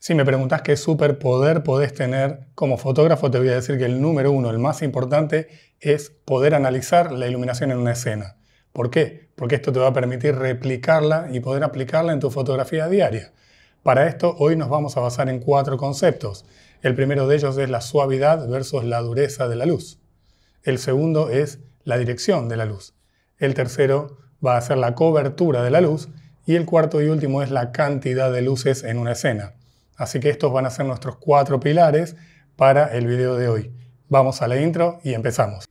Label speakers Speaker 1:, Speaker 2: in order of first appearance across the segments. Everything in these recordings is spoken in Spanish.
Speaker 1: Si me preguntás qué superpoder podés tener como fotógrafo, te voy a decir que el número uno, el más importante, es poder analizar la iluminación en una escena. ¿Por qué? Porque esto te va a permitir replicarla y poder aplicarla en tu fotografía diaria. Para esto, hoy nos vamos a basar en 4 conceptos. El primero de ellos es la suavidad versus la dureza de la luz. El segundo es la dirección de la luz. El tercero va a ser la cobertura de la luz. Y el cuarto y último es la cantidad de luces en una escena. Así que estos van a ser nuestros 4 pilares para el video de hoy. Vamos a la intro y empezamos.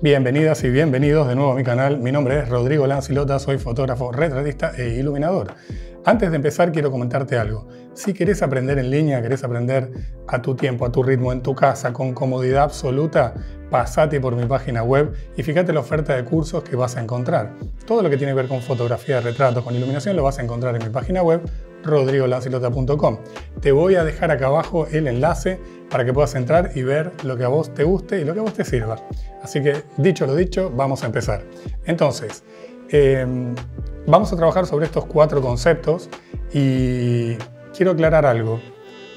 Speaker 1: Bienvenidas y bienvenidos de nuevo a mi canal. Mi nombre es Rodrigo Lancilota, soy fotógrafo, retratista e iluminador. Antes de empezar quiero comentarte algo. Si querés aprender en línea, querés aprender a tu tiempo, a tu ritmo, en tu casa, con comodidad absoluta, pasate por mi página web y fíjate la oferta de cursos que vas a encontrar. Todo lo que tiene que ver con fotografía de retratos, con iluminación, lo vas a encontrar en mi página web, rodrigolancilota.com. Te voy a dejar acá abajo el enlace para que puedas entrar y ver lo que a vos te guste y lo que a vos te sirva. Así que, dicho lo dicho, vamos a empezar. Entonces, vamos a trabajar sobre estos 4 conceptos y quiero aclarar algo.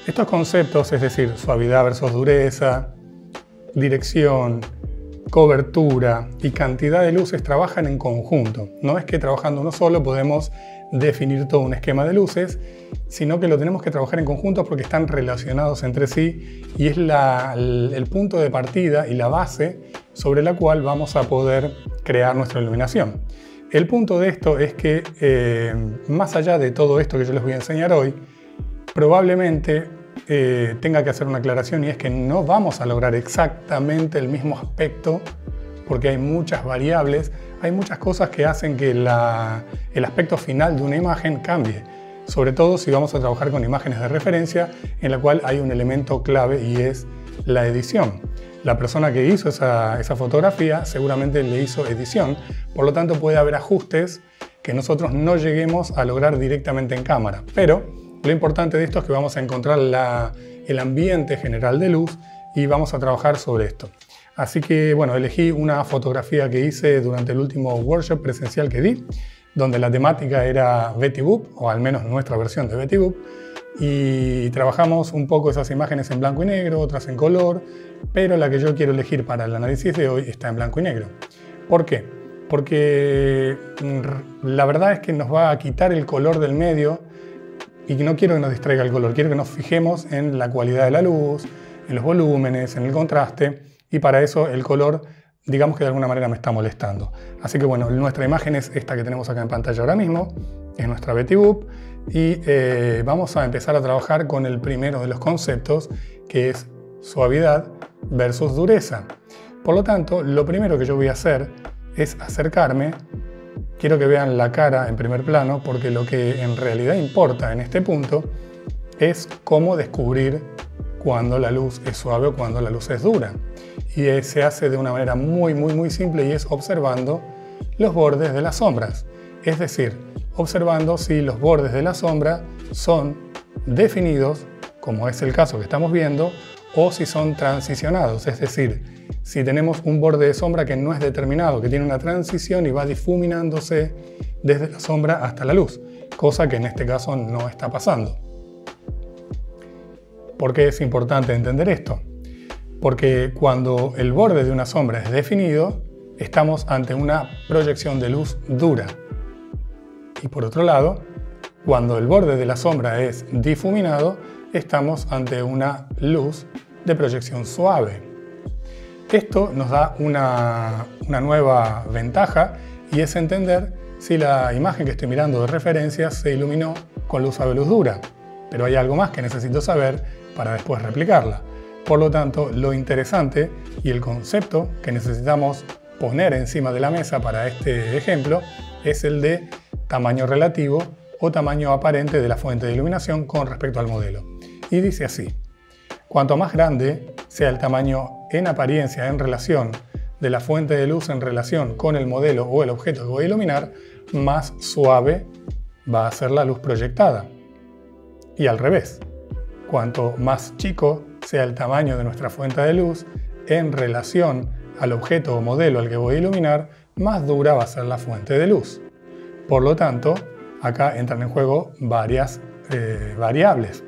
Speaker 1: Estos conceptos, es decir, suavidad versus dureza, dirección, cobertura y cantidad de luces, trabajan en conjunto. No es que trabajando uno solo podemos definir todo un esquema de luces, sino que lo tenemos que trabajar en conjunto porque están relacionados entre sí y es el punto de partida y la base sobre la cual vamos a poder crear nuestra iluminación. El punto de esto es que, más allá de todo esto que yo les voy a enseñar hoy, probablemente tenga que hacer una aclaración, y es que no vamos a lograr exactamente el mismo aspecto porque hay muchas variables, hay muchas cosas que hacen que el aspecto final de una imagen cambie, sobre todo si vamos a trabajar con imágenes de referencia en la cual hay un elemento clave y es la edición. La persona que hizo esa fotografía seguramente le hizo edición, por lo tanto puede haber ajustes que nosotros no lleguemos a lograr directamente en cámara. Pero lo importante de esto es que vamos a encontrar el ambiente general de luz y vamos a trabajar sobre esto. Así que bueno, elegí una fotografía que hice durante el último workshop presencial que di, donde la temática era Betty Boop, o al menos nuestra versión de Betty Boop, y trabajamos un poco esas imágenes en blanco y negro, otras en color, pero la que yo quiero elegir para el análisis de hoy está en blanco y negro. ¿Por qué? Porque la verdad es que nos va a quitar el color del medio y no quiero que nos distraiga el color, quiero que nos fijemos en la cualidad de la luz, en los volúmenes, en el contraste, y para eso el color, digamos que de alguna manera me está molestando. Así que bueno, nuestra imagen es esta que tenemos acá en pantalla ahora mismo, es nuestra Betty Boop, y vamos a empezar a trabajar con el primero de los conceptos, que es suavidad versus dureza. Por lo tanto, lo primero que yo voy a hacer es acercarme. Quiero que vean la cara en primer plano, porque lo que en realidad importa en este punto es cómo descubrir cuando la luz es suave o cuando la luz es dura. Y se hace de una manera muy simple, y es observando los bordes de las sombras. Es decir, observando si los bordes de la sombra son definidos, como es el caso que estamos viendo, o si son transicionados. Es decir, si tenemos un borde de sombra que no es determinado, que tiene una transición y va difuminándose desde la sombra hasta la luz, cosa que en este caso no está pasando. ¿Por qué es importante entender esto? Porque cuando el borde de una sombra es definido, estamos ante una proyección de luz dura. Y por otro lado, cuando el borde de la sombra es difuminado, estamos ante una luz de proyección suave. Esto nos da una nueva ventaja, y es entender si la imagen que estoy mirando de referencia se iluminó con luz suave o luz dura. Pero hay algo más que necesito saber para después replicarla. Por lo tanto, lo interesante y el concepto que necesitamos poner encima de la mesa para este ejemplo es el de tamaño relativo o tamaño aparente de la fuente de iluminación con respecto al modelo. Y dice así: cuanto más grande sea el tamaño en apariencia en relación de la fuente de luz en relación con el modelo o el objeto que voy a iluminar, más suave va a ser la luz proyectada. Y al revés, cuanto más chico sea el tamaño de nuestra fuente de luz en relación al objeto o modelo al que voy a iluminar, más dura va a ser la fuente de luz. Por lo tanto, acá entran en juego varias variables,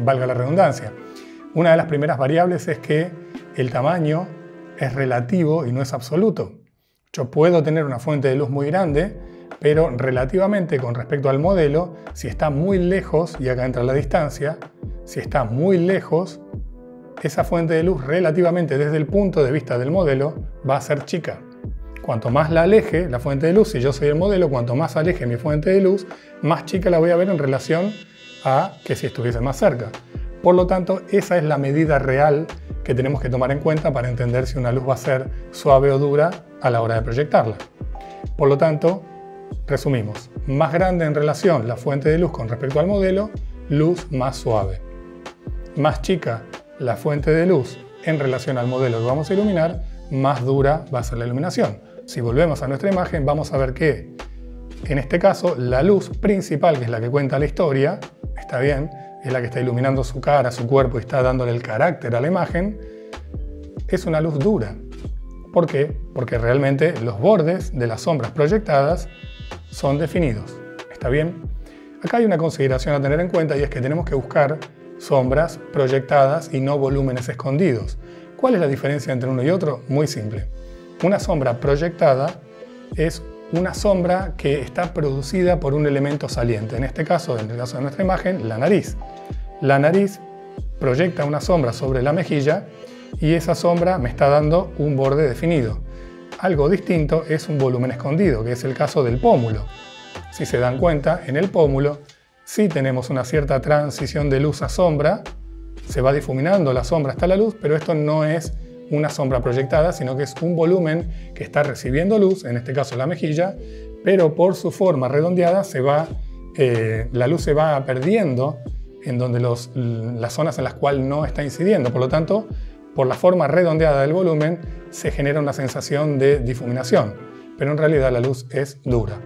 Speaker 1: valga la redundancia. Una de las primeras variables es que el tamaño es relativo y no es absoluto. Yo puedo tener una fuente de luz muy grande, pero relativamente con respecto al modelo, si está muy lejos, y acá entra la distancia, si está muy lejos, esa fuente de luz relativamente desde el punto de vista del modelo va a ser chica. Cuanto más la aleje la fuente de luz, si yo soy el modelo, cuanto más aleje mi fuente de luz, más chica la voy a ver en relación a que si estuviese más cerca. Por lo tanto, esa es la medida real que tenemos que tomar en cuenta para entender si una luz va a ser suave o dura a la hora de proyectarla. Por lo tanto, resumimos, más grande en relación la fuente de luz con respecto al modelo, luz más suave. Más chica la fuente de luz en relación al modelo que vamos a iluminar, más dura va a ser la iluminación. Si volvemos a nuestra imagen, vamos a ver que en este caso la luz principal, que es la que cuenta la historia, está bien, es la que está iluminando su cara, su cuerpo y está dándole el carácter a la imagen, es una luz dura. ¿Por qué? Porque realmente los bordes de las sombras proyectadas son definidos. ¿Está bien? Acá hay una consideración a tener en cuenta y es que tenemos que buscar sombras proyectadas y no volúmenes escondidos. ¿Cuál es la diferencia entre uno y otro? Muy simple. Una sombra proyectada es una sombra que está producida por un elemento saliente. En este caso, en el caso de nuestra imagen, la nariz. La nariz proyecta una sombra sobre la mejilla y esa sombra me está dando un borde definido. Algo distinto es un volumen escondido, que es el caso del pómulo. Si se dan cuenta, en el pómulo sí tenemos una cierta transición de luz a sombra, se va difuminando la sombra hasta la luz, pero esto no es una sombra proyectada, sino que es un volumen que está recibiendo luz, en este caso la mejilla, pero por su forma redondeada la luz se va perdiendo en donde las zonas en las cuales no está incidiendo. Por lo tanto, por la forma redondeada del volumen se genera una sensación de difuminación, pero en realidad la luz es dura.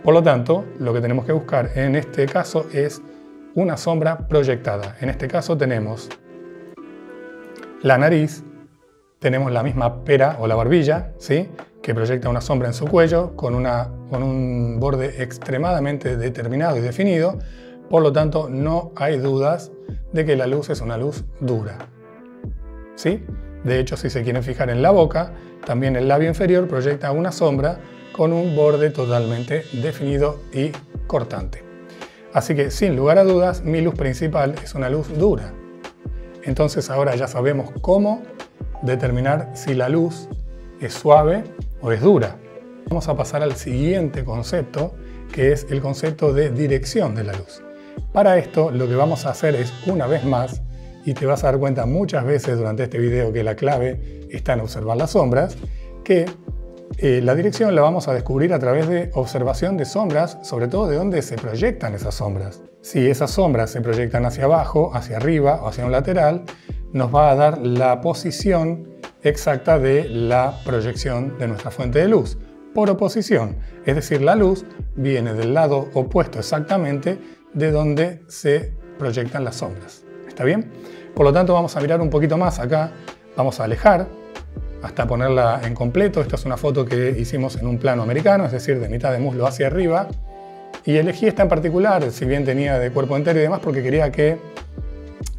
Speaker 1: Por lo tanto, lo que tenemos que buscar en este caso es una sombra proyectada. En este caso tenemos la nariz, tenemos la misma pera o la barbilla, ¿sí?, que proyecta una sombra en su cuello con un borde extremadamente determinado y definido. Por lo tanto, no hay dudas de que la luz es una luz dura, ¿sí? De hecho, si se quieren fijar en la boca, también el labio inferior proyecta una sombra con un borde totalmente definido y cortante. Así que, sin lugar a dudas, mi luz principal es una luz dura. Entonces ahora ya sabemos cómo determinar si la luz es suave o es dura. Vamos a pasar al siguiente concepto, que es el concepto de dirección de la luz. Para esto, lo que vamos a hacer es, una vez más, y te vas a dar cuenta muchas veces durante este video que la clave está en observar las sombras, que la dirección la vamos a descubrir a través de observación de sombras, sobre todo de dónde se proyectan esas sombras. Si esas sombras se proyectan hacia abajo, hacia arriba o hacia un lateral, nos va a dar la posición exacta de la proyección de nuestra fuente de luz. Por oposición, es decir, la luz viene del lado opuesto exactamente de donde se proyectan las sombras. ¿Está bien? Por lo tanto, vamos a mirar un poquito más acá, vamos a alejar hasta ponerla en completo. Esta es una foto que hicimos en un plano americano, es decir, de mitad de muslo hacia arriba. Y elegí esta en particular, si bien tenía de cuerpo entero y demás, porque quería que,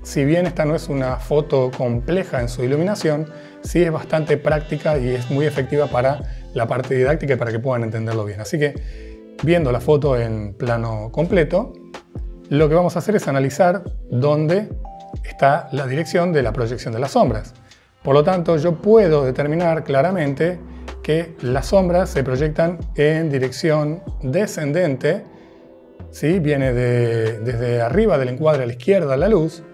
Speaker 1: si bien esta no es una foto compleja en su iluminación, sí es bastante práctica y es muy efectiva para la parte didáctica y para que puedan entenderlo bien. Así que, viendo la foto en plano completo, lo que vamos a hacer es analizar dónde está la dirección de la proyección de las sombras. Por lo tanto, yo puedo determinar claramente que las sombras se proyectan en dirección descendente, ¿sí? Viene desde arriba del encuadre a la izquierda la luz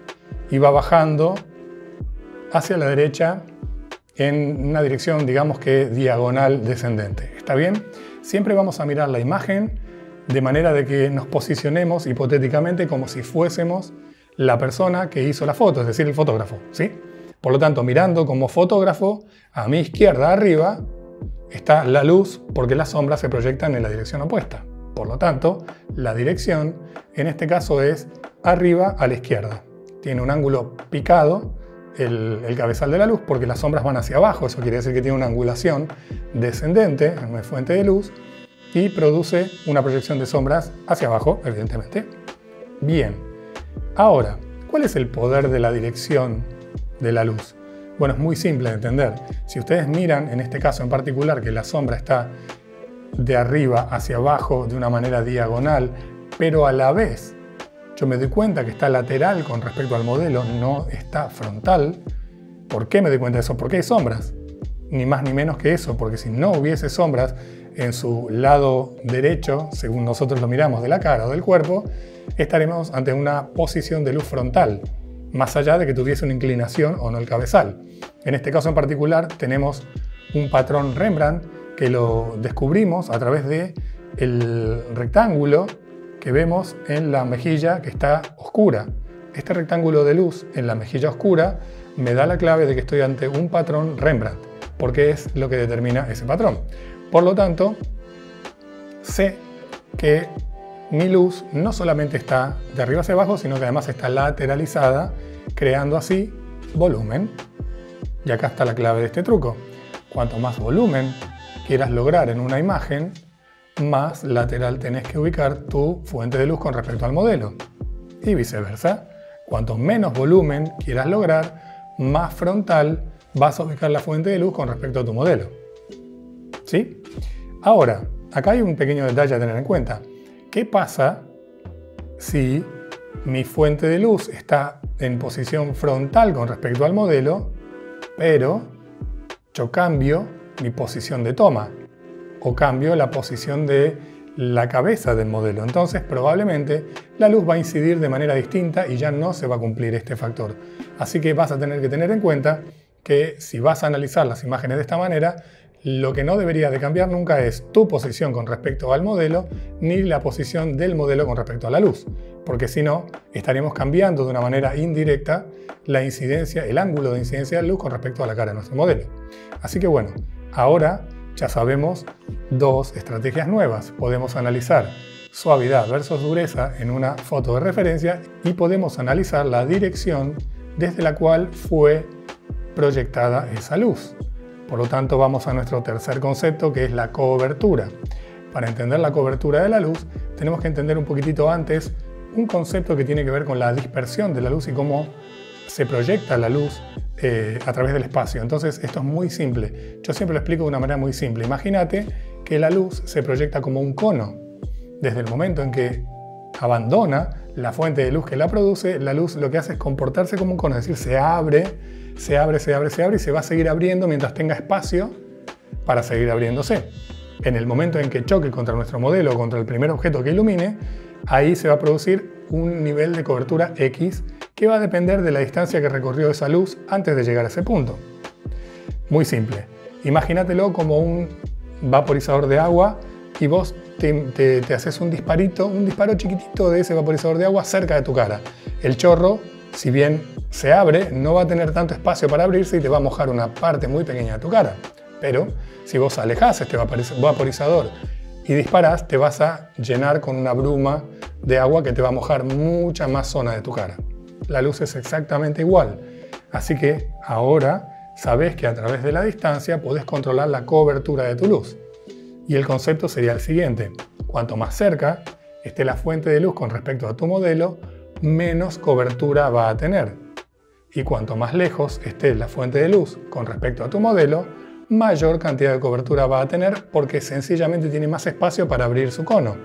Speaker 1: y va bajando hacia la derecha en una dirección, digamos que diagonal descendente. ¿Está bien? Siempre vamos a mirar la imagen de manera de que nos posicionemos hipotéticamente como si fuésemos la persona que hizo la foto, es decir, el fotógrafo, ¿sí? Por lo tanto, mirando como fotógrafo, a mi izquierda arriba está la luz porque las sombras se proyectan en la dirección opuesta. Por lo tanto, la dirección en este caso es arriba a la izquierda. Tiene un ángulo picado el cabezal de la luz porque las sombras van hacia abajo. Eso quiere decir que tiene una angulación descendente en una fuente de luz y produce una proyección de sombras hacia abajo, evidentemente. Bien, ahora, ¿cuál es el poder de la dirección de la luz? Bueno, es muy simple de entender. Si ustedes miran, en este caso en particular, que la sombra está de arriba hacia abajo de una manera diagonal, pero a la vez yo me doy cuenta que está lateral con respecto al modelo, no está frontal. ¿Por qué me doy cuenta de eso? Porque hay sombras. Ni más ni menos que eso, porque si no hubiese sombras en su lado derecho, según nosotros lo miramos de la cara o del cuerpo, estaremos ante una posición de luz frontal, más allá de que tuviese una inclinación o no el cabezal. En este caso en particular tenemos un patrón Rembrandt que lo descubrimos a través del rectángulo que vemos en la mejilla que está oscura. Este rectángulo de luz en la mejilla oscura me da la clave de que estoy ante un patrón Rembrandt, porque es lo que determina ese patrón. Por lo tanto, sé que mi luz no solamente está de arriba hacia abajo, sino que además está lateralizada, creando así volumen. Y acá está la clave de este truco. Cuanto más volumen quieras lograr en una imagen, más lateral tenés que ubicar tu fuente de luz con respecto al modelo. Y viceversa. Cuanto menos volumen quieras lograr, más frontal vas a ubicar la fuente de luz con respecto a tu modelo. ¿Sí? Ahora, acá hay un pequeño detalle a tener en cuenta. ¿Qué pasa si mi fuente de luz está en posición frontal con respecto al modelo, pero yo cambio mi posición de toma o cambio la posición de la cabeza del modelo? Entonces probablemente la luz va a incidir de manera distinta y ya no se va a cumplir este factor. Así que vas a tener que tener en cuenta que si vas a analizar las imágenes de esta manera, lo que no debería de cambiar nunca es tu posición con respecto al modelo ni la posición del modelo con respecto a la luz, porque si no estaríamos cambiando de una manera indirecta la incidencia, el ángulo de incidencia de la luz con respecto a la cara de nuestro modelo. Así que bueno, ahora ya sabemos dos estrategias nuevas. Podemos analizar suavidad versus dureza en una foto de referencia y podemos analizar la dirección desde la cual fue proyectada esa luz. Por lo tanto, vamos a nuestro tercer concepto, que es la cobertura. Para entender la cobertura de la luz, tenemos que entender un poquitito antes un concepto que tiene que ver con la dispersión de la luz y cómo se proyecta la luz a través del espacio. Entonces, esto es muy simple. Yo siempre lo explico de una manera muy simple. Imagínate que la luz se proyecta como un cono. Desde el momento en que abandona la fuente de luz que la produce, la luz lo que hace es comportarse como un cono, es decir, se abre y se va a seguir abriendo mientras tenga espacio para seguir abriéndose. En el momento en que choque contra nuestro modelo o contra el primer objeto que ilumine, ahí se va a producir un nivel de cobertura X que va a depender de la distancia que recorrió esa luz antes de llegar a ese punto. Muy simple. Imagínatelo como un vaporizador de agua y vos te haces un disparo chiquitito de ese vaporizador de agua cerca de tu cara. El chorro, si bien se abre, no va a tener tanto espacio para abrirse y te va a mojar una parte muy pequeña de tu cara. Pero si vos alejás este vaporizador y disparás, te vas a llenar con una bruma de agua que te va a mojar mucha más zona de tu cara. La luz es exactamente igual. Así que ahora sabes que a través de la distancia podés controlar la cobertura de tu luz. Y el concepto sería el siguiente. Cuanto más cerca esté la fuente de luz con respecto a tu modelo, menos cobertura va a tener. Y cuanto más lejos esté la fuente de luz con respecto a tu modelo, mayor cantidad de cobertura va a tener porque sencillamente tiene más espacio para abrir su cono.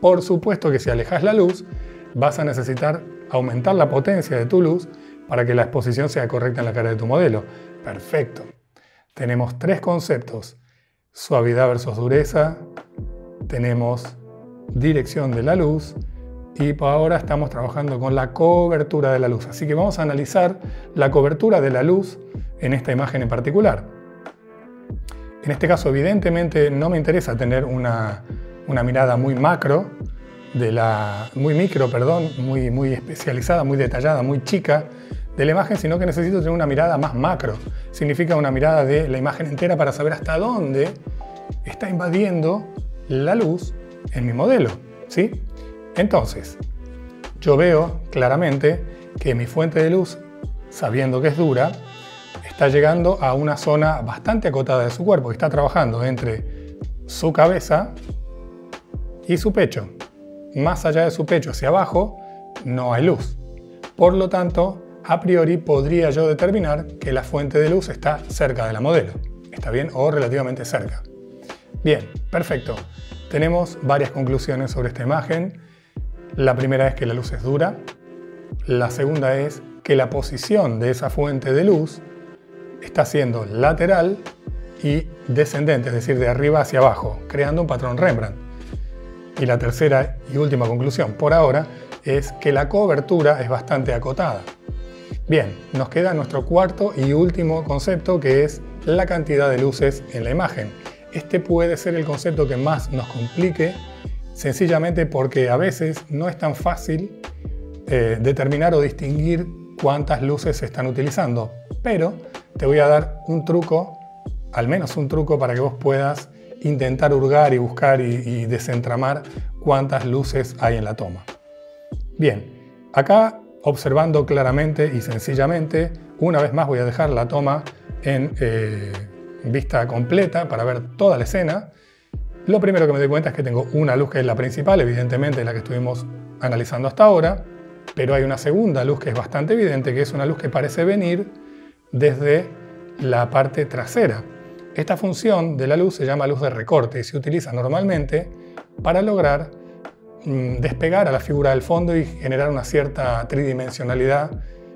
Speaker 1: Por supuesto que si alejas la luz, vas a necesitar aumentar la potencia de tu luz para que la exposición sea correcta en la cara de tu modelo. Perfecto. Tenemos tres conceptos. Suavidad versus dureza, tenemos dirección de la luz y por ahora estamos trabajando con la cobertura de la luz. Así que vamos a analizar la cobertura de la luz en esta imagen en particular. En este caso, evidentemente, no me interesa tener una mirada muy macro, muy especializada, muy detallada, muy chica de la imagen, sino que necesito tener una mirada más macro. Significa una mirada de la imagen entera para saber hasta dónde está invadiendo la luz en mi modelo, ¿sí? Entonces, yo veo claramente que mi fuente de luz sabiendo que es dura, está llegando a una zona bastante acotada de su cuerpo, que está trabajando entre su cabeza y su pecho. Más allá de su pecho hacia abajo no hay luz. Por lo tanto, a priori podría yo determinar que la fuente de luz está cerca de la modelo. Está bien, o relativamente cerca. Bien, perfecto. Tenemos varias conclusiones sobre esta imagen. La primera es que la luz es dura. La segunda es que la posición de esa fuente de luz está siendo lateral y descendente, es decir, de arriba hacia abajo, creando un patrón Rembrandt. Y la tercera y última conclusión, por ahora, es que la cobertura es bastante acotada. Bien, nos queda nuestro cuarto y último concepto, que es la cantidad de luces en la imagen. Este puede ser el concepto que más nos complique, sencillamente porque a veces no es tan fácil determinar o distinguir cuántas luces se están utilizando. Pero te voy a dar un truco, al menos un truco, para que vos puedas intentar hurgar y buscar y desentramar cuántas luces hay en la toma. Bien, acá observando claramente y sencillamente, una vez más voy a dejar la toma en vista completa para ver toda la escena. Lo primero que me doy cuenta es que tengo una luz que es la principal, evidentemente la que estuvimos analizando hasta ahora, pero hay una segunda luz que es bastante evidente, que es una luz que parece venir desde la parte trasera. Esta función de la luz se llama luz de recorte y se utiliza normalmente para lograr despegar a la figura del fondo y generar una cierta tridimensionalidad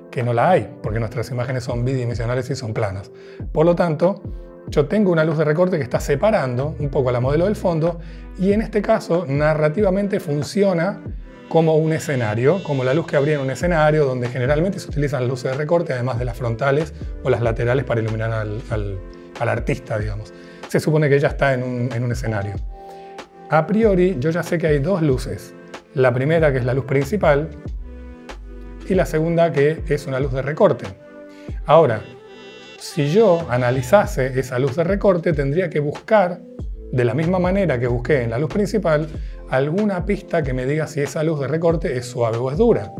Speaker 1: que no la hay, porque nuestras imágenes son bidimensionales y son planas. Por lo tanto, yo tengo una luz de recorte que está separando un poco a la modelo del fondo y en este caso narrativamente funciona como un escenario, como la luz que habría en un escenario donde generalmente se utilizan luces de recorte además de las frontales o las laterales para iluminar al artista, digamos. Se supone que ella está en un escenario. A priori yo ya sé que hay dos luces. La primera, que es la luz principal, y la segunda, que es una luz de recorte. Ahora, si yo analizase esa luz de recorte, tendría que buscar, de la misma manera que busqué en la luz principal, alguna pista que me diga si esa luz de recorte es suave o es dura.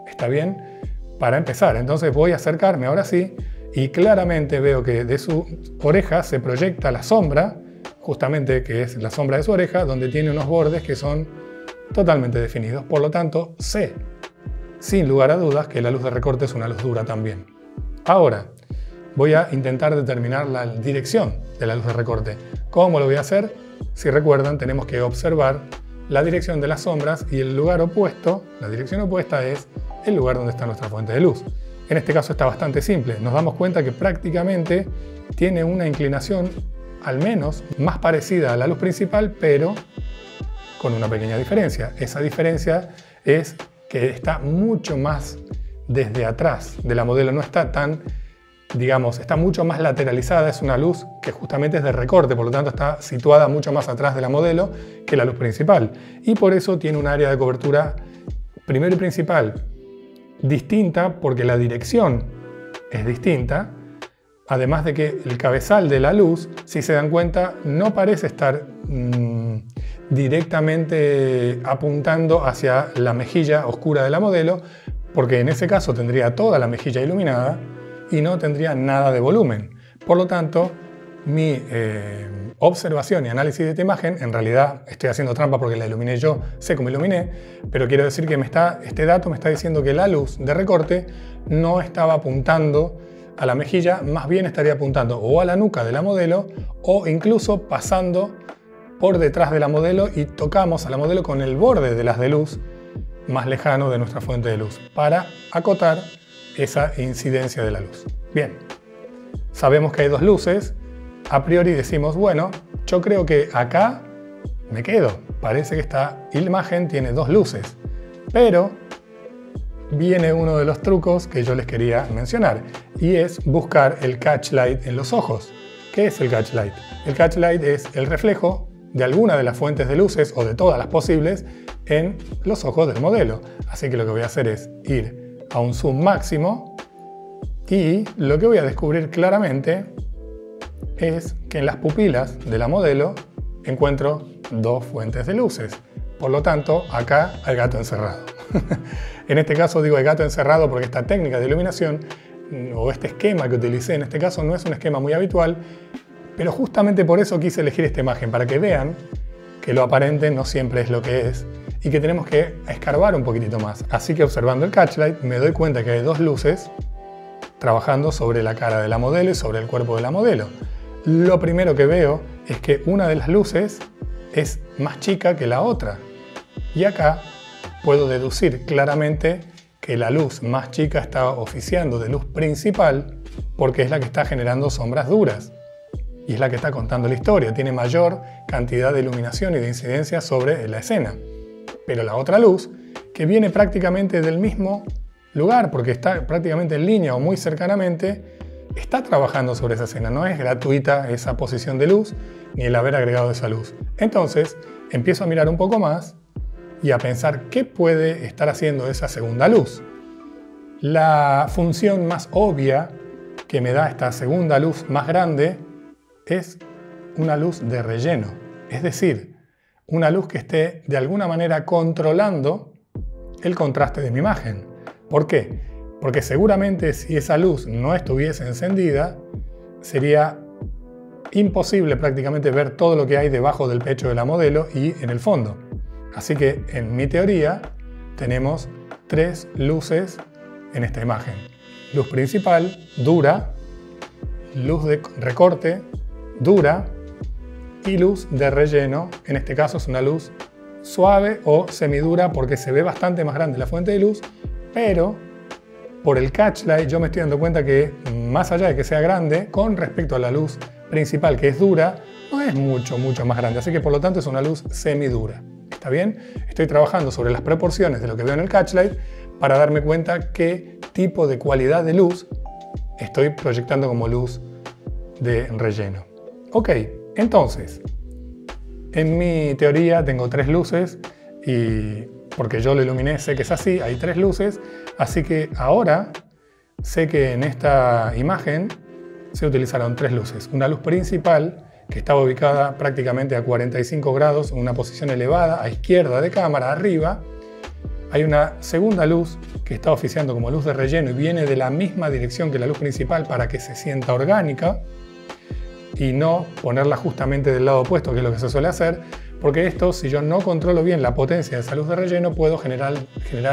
Speaker 1: ¿Está bien? Para empezar, entonces voy a acercarme ahora sí, y claramente veo que de su oreja se proyecta la sombra, justamente que es la sombra de su oreja, donde tiene unos bordes que son totalmente definidos. Por lo tanto, sé, sin lugar a dudas, que la luz de recorte es una luz dura también. Ahora, voy a intentar determinar la dirección de la luz de recorte. ¿Cómo lo voy a hacer? Si recuerdan, tenemos que observar la dirección de las sombras y el lugar opuesto, la dirección opuesta es el lugar donde está nuestra fuente de luz. En este caso está bastante simple. Nos damos cuenta que prácticamente tiene una inclinación al menos más parecida a la luz principal, pero con una pequeña diferencia. Esa diferencia es que está mucho más desde atrás de la modelo, no está tan, digamos, está mucho más lateralizada, es una luz que justamente es de recorte, por lo tanto está situada mucho más atrás de la modelo que la luz principal. Y por eso tiene un área de cobertura, primero y principal, distinta, porque la dirección es distinta, además de que el cabezal de la luz, si se dan cuenta, no parece estar directamente apuntando hacia la mejilla oscura de la modelo, porque en ese caso tendría toda la mejilla iluminada y no tendría nada de volumen. Por lo tanto, mi observación y análisis de esta imagen, en realidad estoy haciendo trampa porque la iluminé yo, sé cómo iluminé, pero quiero decir que este dato me está diciendo que la luz de recorte no estaba apuntando a la mejilla, más bien estaría apuntando o a la nuca de la modelo o incluso pasando por detrás de la modelo y tocamos a la modelo con el borde del haz de luz más lejano de nuestra fuente de luz para acotar esa incidencia de la luz. Bien, sabemos que hay dos luces, a priori decimos, bueno, yo creo que acá me quedo, parece que esta imagen tiene dos luces, pero viene uno de los trucos que yo les quería mencionar y es buscar el catch light en los ojos. ¿Qué es el catch light? El catch light es el reflejo de alguna de las fuentes de luces o de todas las posibles en los ojos del modelo. Así que lo que voy a hacer es ir a un zoom máximo y lo que voy a descubrir claramente es que en las pupilas de la modelo encuentro dos fuentes de luces. Por lo tanto, acá hay gato encerrado. En este caso digo el gato encerrado porque esta técnica de iluminación o este esquema que utilicé en este caso no es un esquema muy habitual, pero justamente por eso quise elegir esta imagen, para que vean que lo aparente no siempre es lo que es y que tenemos que escarbar un poquitito más. Así que observando el catch light me doy cuenta que hay dos luces trabajando sobre la cara de la modelo y sobre el cuerpo de la modelo. Lo primero que veo es que una de las luces es más chica que la otra. Y acá puedo deducir claramente que la luz más chica está oficiando de luz principal porque es la que está generando sombras duras. Y es la que está contando la historia, tiene mayor cantidad de iluminación y de incidencia sobre la escena. Pero la otra luz, que viene prácticamente del mismo lugar, porque está prácticamente en línea o muy cercanamente, está trabajando sobre esa escena. No es gratuita esa posición de luz, ni el haber agregado esa luz. Entonces, empiezo a mirar un poco más y a pensar qué puede estar haciendo esa segunda luz. La función más obvia que me da esta segunda luz más grande es una luz de relleno, es decir, una luz que esté de alguna manera controlando el contraste de mi imagen. ¿Por qué? Porque seguramente si esa luz no estuviese encendida, sería imposible prácticamente ver todo lo que hay debajo del pecho de la modelo y en el fondo. Así que en mi teoría tenemos tres luces en esta imagen. Luz principal, dura, luz de recorte, dura, y luz de relleno. En este caso es una luz suave o semidura porque se ve bastante más grande la fuente de luz, pero por el catch light yo me estoy dando cuenta que más allá de que sea grande, con respecto a la luz principal que es dura, no es mucho más grande, así que por lo tanto es una luz semidura. ¿Está bien? Estoy trabajando sobre las proporciones de lo que veo en el catch light para darme cuenta qué tipo de cualidad de luz estoy proyectando como luz de relleno. Ok, entonces, en mi teoría tengo tres luces y porque yo lo iluminé sé que es así, hay tres luces, así que ahora sé que en esta imagen se utilizaron tres luces. Una luz principal que estaba ubicada prácticamente a 45 grados, en una posición elevada, a izquierda de cámara, arriba. Hay una segunda luz que está oficiando como luz de relleno y viene de la misma dirección que la luz principal para que se sienta orgánica y no ponerla justamente del lado opuesto, que es lo que se suele hacer, porque esto, si yo no controlo bien la potencia de esa luz de relleno, puedo generar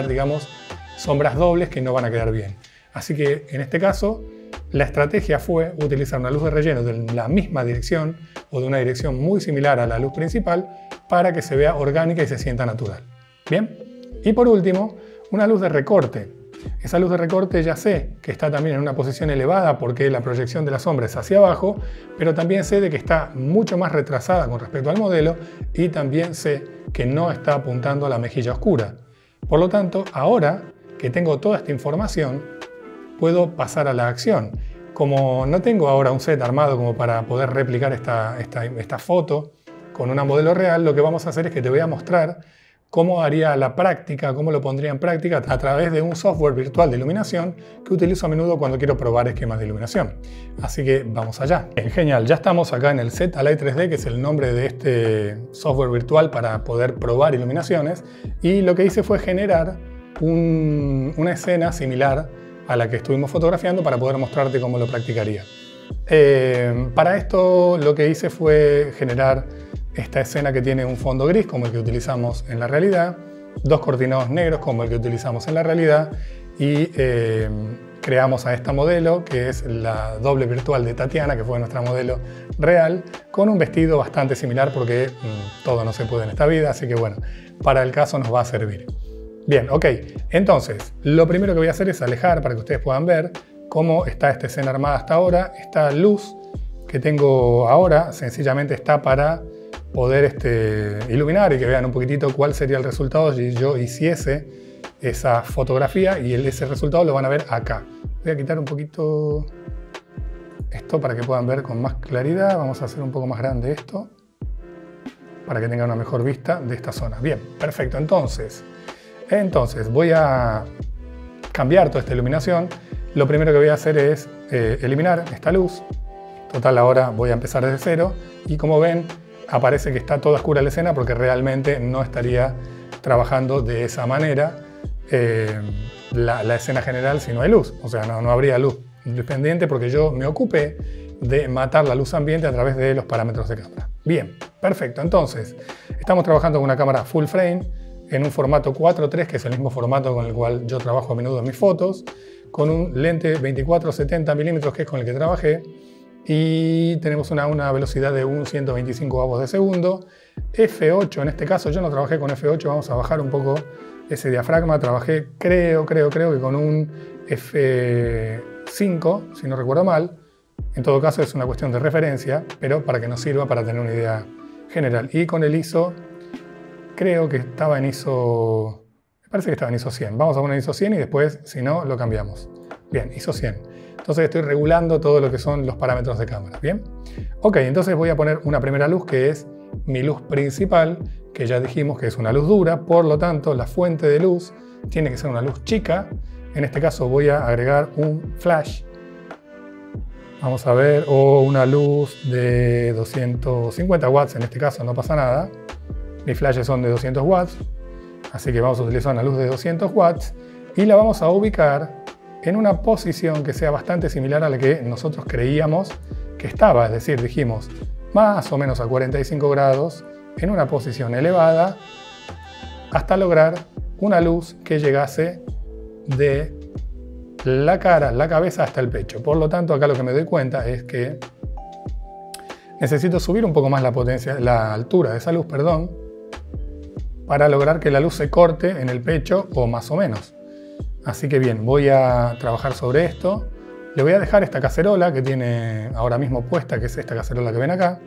Speaker 1: digamos, sombras dobles que no van a quedar bien. Así que, en este caso, la estrategia fue utilizar una luz de relleno de la misma dirección o de una dirección muy similar a la luz principal para que se vea orgánica y se sienta natural. ¿Bien? Y por último, una luz de recorte. Esa luz de recorte ya sé que está también en una posición elevada porque la proyección de la sombra es hacia abajo, pero también sé de que está mucho más retrasada con respecto al modelo y también sé que no está apuntando a la mejilla oscura. Por lo tanto, ahora que tengo toda esta información, puedo pasar a la acción. Como no tengo ahora un set armado como para poder replicar esta foto con una modelo real, lo que vamos a hacer es que te voy a mostrar cómo haría la práctica, cómo lo pondría en práctica a través de un software virtual de iluminación que utilizo a menudo cuando quiero probar esquemas de iluminación. Así que vamos allá. Bien, genial, ya estamos acá en el Z-Light 3D, que es el nombre de este software virtual para poder probar iluminaciones, y lo que hice fue generar una escena similar a la que estuvimos fotografiando para poder mostrarte cómo lo practicaría. Para esto lo que hice fue generar esta escena que tiene un fondo gris como el que utilizamos en la realidad, dos cortinados negros como el que utilizamos en la realidad y creamos a esta modelo que es la doble virtual de Tatiana, que fue nuestra modelo real, con un vestido bastante similar porque todo no se puede en esta vida, así que bueno, para el caso nos va a servir. Bien, ok, entonces lo primero que voy a hacer es alejar para que ustedes puedan ver cómo está esta escena armada hasta ahora. Esta luz que tengo ahora sencillamente está para poder iluminar y que vean un poquitito cuál sería el resultado si yo hiciese esa fotografía, y ese resultado lo van a ver acá. Voy a quitar un poquito esto para que puedan ver con más claridad. Vamos a hacer un poco más grande esto para que tengan una mejor vista de esta zona. Bien, perfecto. Entonces voy a cambiar toda esta iluminación. Lo primero que voy a hacer es eliminar esta luz. Total, ahora voy a empezar desde cero y como ven aparece que está toda oscura la escena porque realmente no estaría trabajando de esa manera la escena general si no hay luz. O sea, no habría luz independiente porque yo me ocupé de matar la luz ambiente a través de los parámetros de cámara. Bien, perfecto. Entonces, estamos trabajando con una cámara full frame en un formato 4.3, que es el mismo formato con el cual yo trabajo a menudo en mis fotos, con un lente 24-70 milímetros, que es con el que trabajé, y tenemos una velocidad de un 125 avos de segundo. F8, en este caso yo no trabajé con F8, vamos a bajar un poco ese diafragma, trabajé creo que con un F5, si no recuerdo mal. En todo caso es una cuestión de referencia, pero para que nos sirva para tener una idea general. Y con el ISO, creo que estaba en ISO, me parece que estaba en ISO 100. Vamos a poner ISO 100 y después, si no, lo cambiamos. Bien, ISO 100. Entonces estoy regulando todo lo que son los parámetros de cámara. Bien. Ok, entonces voy a poner una primera luz que es mi luz principal, que ya dijimos que es una luz dura, por lo tanto la fuente de luz tiene que ser una luz chica. En este caso voy a agregar un flash. Vamos a ver, o una luz de 250 watts, en este caso no pasa nada. Mis flashes son de 200 watts, así que vamos a utilizar una luz de 200 watts y la vamos a ubicar en una posición que sea bastante similar a la que nosotros creíamos que estaba. Es decir, dijimos más o menos a 45 grados, en una posición elevada, hasta lograr una luz que llegase de la cara, la cabeza hasta el pecho. Por lo tanto, acá lo que me doy cuenta es que necesito subir un poco más la potencia, la altura de esa luz, perdón, para lograr que la luz se corte en el pecho o más o menos. Así que bien, voy a trabajar sobre esto. Le voy a dejar esta cacerola que tiene ahora mismo puesta, que es esta cacerola que ven acá,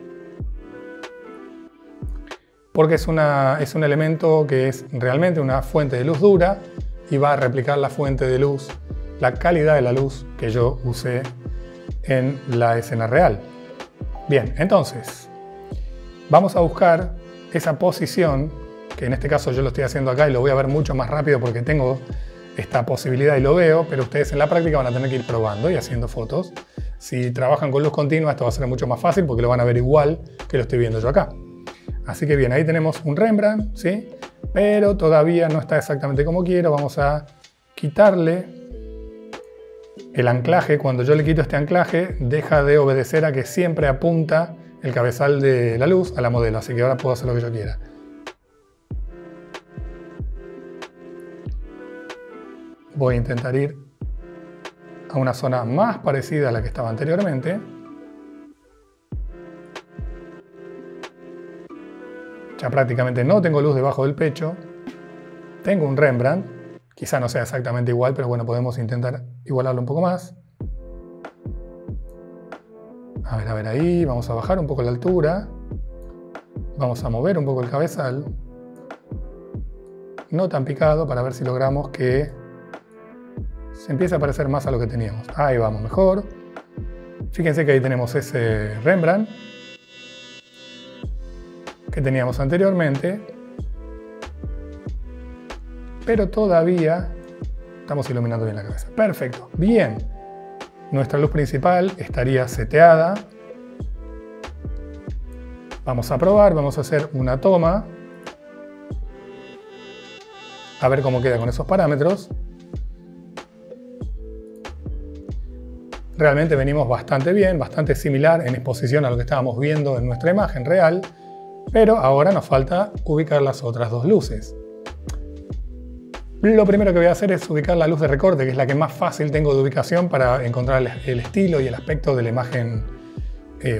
Speaker 1: porque es un elemento que es realmente una fuente de luz dura y va a replicar la fuente de luz, la calidad de la luz que yo usé en la escena real. Bien, entonces vamos a buscar esa posición, que en este caso yo lo estoy haciendo acá y lo voy a ver mucho más rápido porque tengo esta posibilidad y lo veo, pero ustedes en la práctica van a tener que ir probando y haciendo fotos. Si trabajan con luz continua, esto va a ser mucho más fácil porque lo van a ver igual que lo estoy viendo yo acá. Así que bien, ahí tenemos un Rembrandt, ¿sí? Pero todavía no está exactamente como quiero. Vamos a quitarle el anclaje. Cuando yo le quito este anclaje, deja de obedecer a que siempre apunta el cabezal de la luz a la modelo. Así que ahora puedo hacer lo que yo quiera. Voy a intentar ir a una zona más parecida a la que estaba anteriormente. Ya prácticamente no tengo luz debajo del pecho. Tengo un Rembrandt. Quizá no sea exactamente igual, pero bueno, podemos intentar igualarlo un poco más. A ver ahí. Vamos a bajar un poco la altura. Vamos a mover un poco el cabezal. No tan picado, para ver si logramos que se empiece a parecer más a lo que teníamos. Ahí vamos, mejor. Fíjense que ahí tenemos ese Rembrandt que teníamos anteriormente, pero todavía estamos iluminando bien la cabeza. Perfecto, bien. Nuestra luz principal estaría seteada. Vamos a probar, vamos a hacer una toma. A ver cómo queda con esos parámetros. Realmente venimos bastante bien, bastante similar en exposición a lo que estábamos viendo en nuestra imagen real, pero ahora nos falta ubicar las otras dos luces. Lo primero que voy a hacer es ubicar la luz de recorte, que es la que más fácil tengo de ubicación para encontrar el estilo y el aspecto de la imagen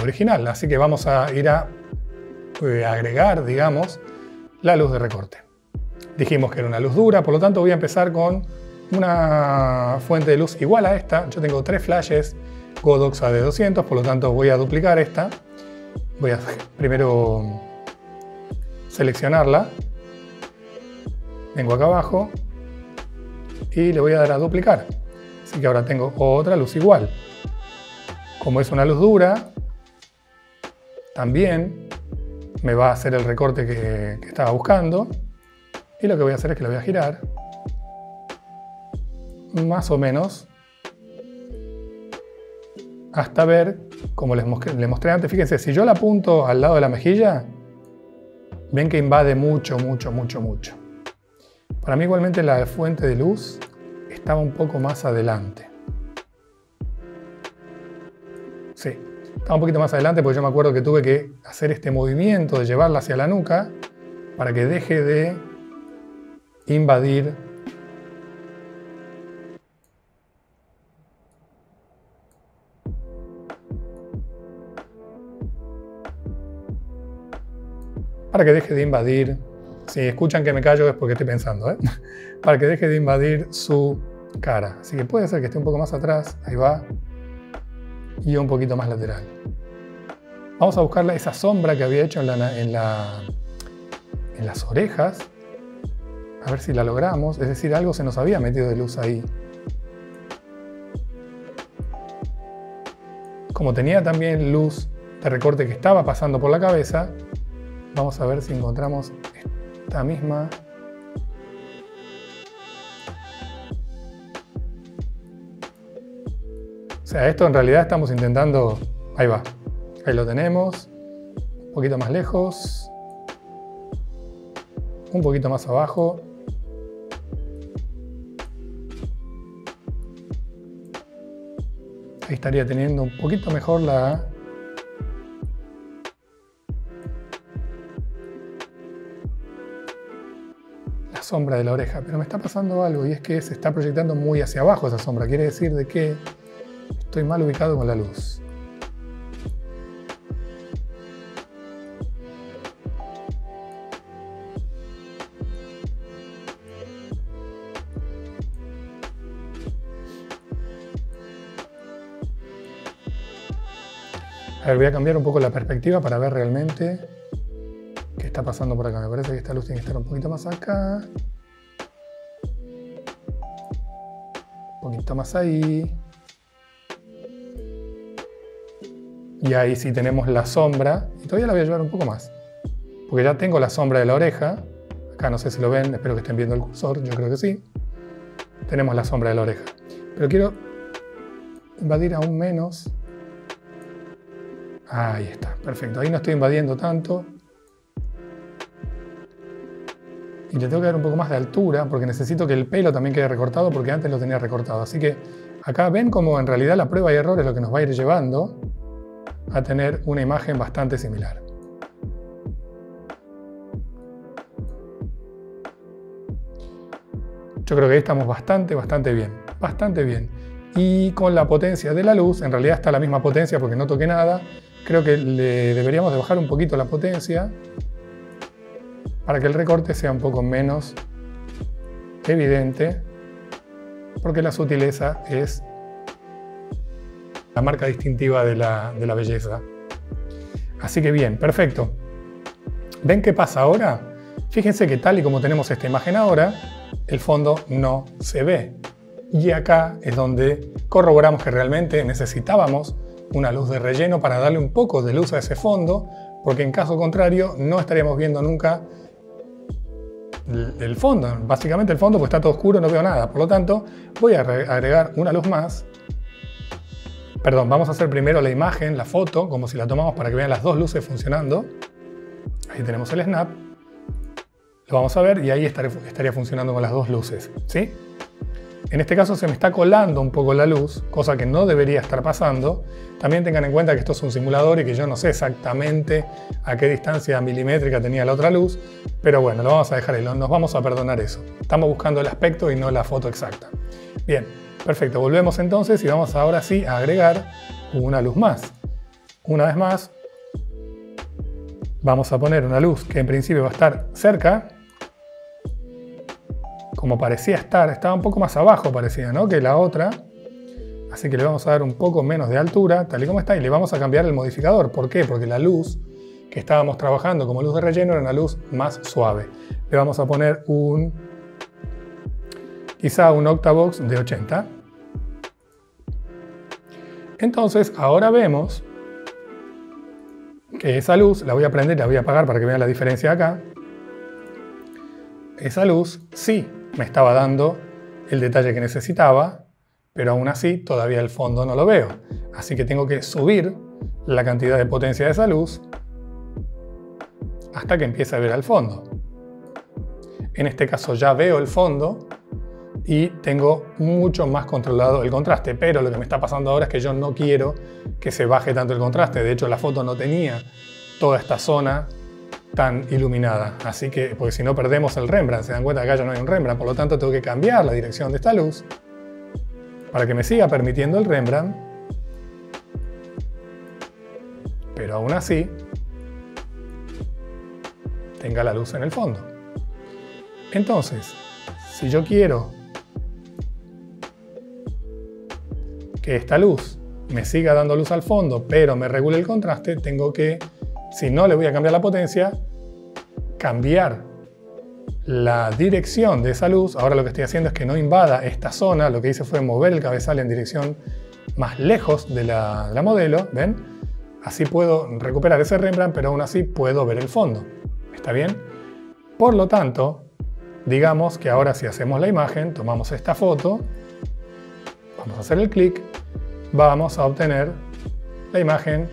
Speaker 1: original. Así que vamos a ir a agregar, digamos, la luz de recorte. Dijimos que era una luz dura, por lo tanto voy a empezar con una fuente de luz igual a esta. Yo tengo 3 flashes Godox AD200, por lo tanto voy a duplicar esta. Voy a primero seleccionarla. Vengo acá abajo y le voy a dar a duplicar. Así que ahora tengo otra luz igual. Como es una luz dura, también me va a hacer el recorte que estaba buscando. Y lo que voy a hacer es que lo voy a girar más o menos hasta ver, como les mostré antes, fíjense, si yo la apunto al lado de la mejilla, ven que invade mucho. Para mí igualmente la fuente de luz estaba un poco más adelante. Está un poquito más adelante porque yo me acuerdo que tuve que hacer este movimiento de llevarla hacia la nuca para que deje de invadir si escuchan que me callo es porque estoy pensando, para que deje de invadir su cara. Así que puede ser que esté un poco más atrás, ahí va, y un poquito más lateral. Vamos a buscar esa sombra que había hecho en las orejas, a ver si la logramos, es decir, algo se nos había metido de luz ahí. Como tenía también luz de recorte que estaba pasando por la cabeza, vamos a ver si encontramos esta misma. O sea, esto en realidad estamos intentando. Ahí va. Ahí lo tenemos. Un poquito más lejos. Un poquito más abajo. Ahí estaría teniendo un poquito mejor la sombra de la oreja, pero me está pasando algo y es que se está proyectando muy hacia abajo esa sombra. Quiere decir de que estoy mal ubicado con la luz. A ver, voy a cambiar un poco la perspectiva para ver realmente qué está pasando por acá. Me parece que esta luz tiene que estar un poquito más acá. Un poquito más ahí. Y ahí sí tenemos la sombra. Y todavía la voy a llevar un poco más. Porque ya tengo la sombra de la oreja. Acá no sé si lo ven, espero que estén viendo el cursor. Yo creo que sí. Tenemos la sombra de la oreja. Pero quiero invadir aún menos. Ahí está, perfecto. Ahí no estoy invadiendo tanto. Y le tengo que dar un poco más de altura porque necesito que el pelo también quede recortado porque antes lo tenía recortado. Así que acá ven como en realidad la prueba y error es lo que nos va a ir llevando a tener una imagen bastante similar. Yo creo que ahí estamos bastante bien. Bastante bien. Y con la potencia de la luz, en realidad está a la misma potencia porque no toqué nada. Creo que le deberíamos de bajar un poquito la potencia para que el recorte sea un poco menos evidente, porque la sutileza es la marca distintiva de la belleza. Así que bien, perfecto. ¿Ven qué pasa ahora? Fíjense que tal y como tenemos esta imagen ahora, el fondo no se ve. Y acá es donde corroboramos que realmente necesitábamos una luz de relleno para darle un poco de luz a ese fondo, porque en caso contrario no estaríamos viendo nunca el fondo. Básicamente el fondo pues está todo oscuro, no veo nada. Por lo tanto, voy a agregar una luz más. Perdón, vamos a hacer primero la imagen, la foto, como si la tomamos para que vean las dos luces funcionando. Ahí tenemos el snap. Lo vamos a ver y ahí estaría funcionando con las dos luces, ¿sí? En este caso se me está colando un poco la luz, cosa que no debería estar pasando. También tengan en cuenta que esto es un simulador y que yo no sé exactamente a qué distancia milimétrica tenía la otra luz, pero bueno, lo vamos a dejar ahí, nos vamos a perdonar eso. Estamos buscando el aspecto y no la foto exacta. Bien, perfecto, volvemos entonces y vamos ahora sí a agregar una luz más. Una vez más, vamos a poner una luz que en principio va a estar cerca, como parecía estar, estaba un poco más abajo parecía, ¿no?, que la otra. Así que le vamos a dar un poco menos de altura, tal y como está, y le vamos a cambiar el modificador. ¿Por qué? Porque la luz que estábamos trabajando como luz de relleno era una luz más suave. Le vamos a poner quizá un octavox de 80. Entonces, ahora vemos que esa luz, la voy a prender y la voy a apagar para que vean la diferencia acá. Esa luz sí me estaba dando el detalle que necesitaba, pero aún así todavía el fondo no lo veo. Así que tengo que subir la cantidad de potencia de esa luz hasta que empiece a ver al fondo. En este caso ya veo el fondo y tengo mucho más controlado el contraste. Pero lo que me está pasando ahora es que yo no quiero que se baje tanto el contraste. De hecho, la foto no tenía toda esta zona tan iluminada. Así que, porque si no perdemos el Rembrandt. Se dan cuenta que acá ya no hay un Rembrandt. Por lo tanto, tengo que cambiar la dirección de esta luz para que me siga permitiendo el Rembrandt. Pero aún así, tenga la luz en el fondo. Entonces, si yo quiero que esta luz me siga dando luz al fondo, pero me regule el contraste, tengo que, si no le voy a cambiar la potencia, cambiar la dirección de esa luz. Ahora lo que estoy haciendo es que no invada esta zona. Lo que hice fue mover el cabezal en dirección más lejos de la modelo, ¿ven? Así puedo recuperar ese Rembrandt, pero aún así puedo ver el fondo. ¿Está bien? Por lo tanto, digamos que ahora si hacemos la imagen, tomamos esta foto, vamos a hacer el clic, vamos a obtener la imagen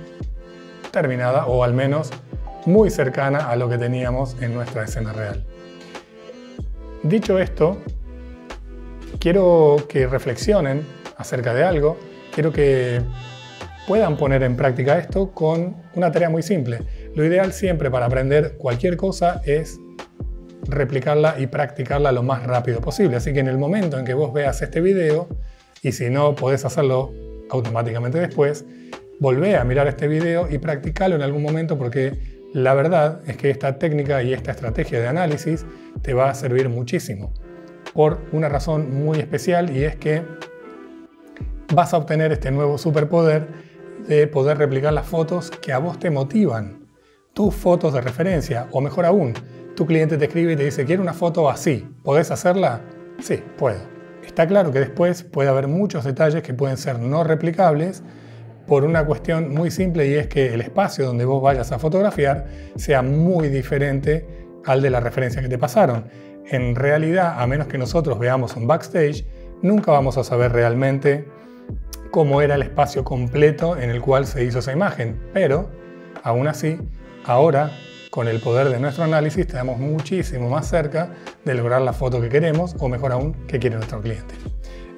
Speaker 1: terminada, o al menos muy cercana a lo que teníamos en nuestra escena real. Dicho esto, quiero que reflexionen acerca de algo, quiero que puedan poner en práctica esto con una tarea muy simple. Lo ideal siempre para aprender cualquier cosa es replicarla y practicarla lo más rápido posible. Así que en el momento en que vos veas este video, y si no podés hacerlo automáticamente después, volvé a mirar este video y practicalo en algún momento, porque la verdad es que esta técnica y esta estrategia de análisis te va a servir muchísimo. Por una razón muy especial, y es que vas a obtener este nuevo superpoder de poder replicar las fotos que a vos te motivan. Tus fotos de referencia, o mejor aún, tu cliente te escribe y te dice: quiero una foto así, ¿podés hacerla? Sí, puedo. Está claro que después puede haber muchos detalles que pueden ser no replicables por una cuestión muy simple, y es que el espacio donde vos vayas a fotografiar sea muy diferente al de la referencia que te pasaron. En realidad, a menos que nosotros veamos un backstage, nunca vamos a saber realmente cómo era el espacio completo en el cual se hizo esa imagen. Pero, aún así, ahora, con el poder de nuestro análisis, estamos muchísimo más cerca de lograr la foto que queremos, o mejor aún, que quiere nuestro cliente.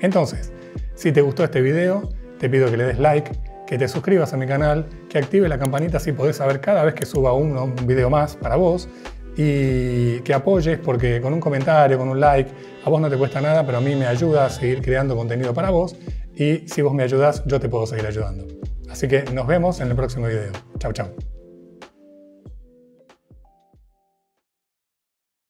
Speaker 1: Entonces, si te gustó este video, te pido que le des like, que te suscribas a mi canal, que actives la campanita así podés saber cada vez que suba un video más para vos, y que apoyes, porque con un comentario, con un like, a vos no te cuesta nada, pero a mí me ayuda a seguir creando contenido para vos, y si vos me ayudás, yo te puedo seguir ayudando. Así que nos vemos en el próximo video. Chau, chau.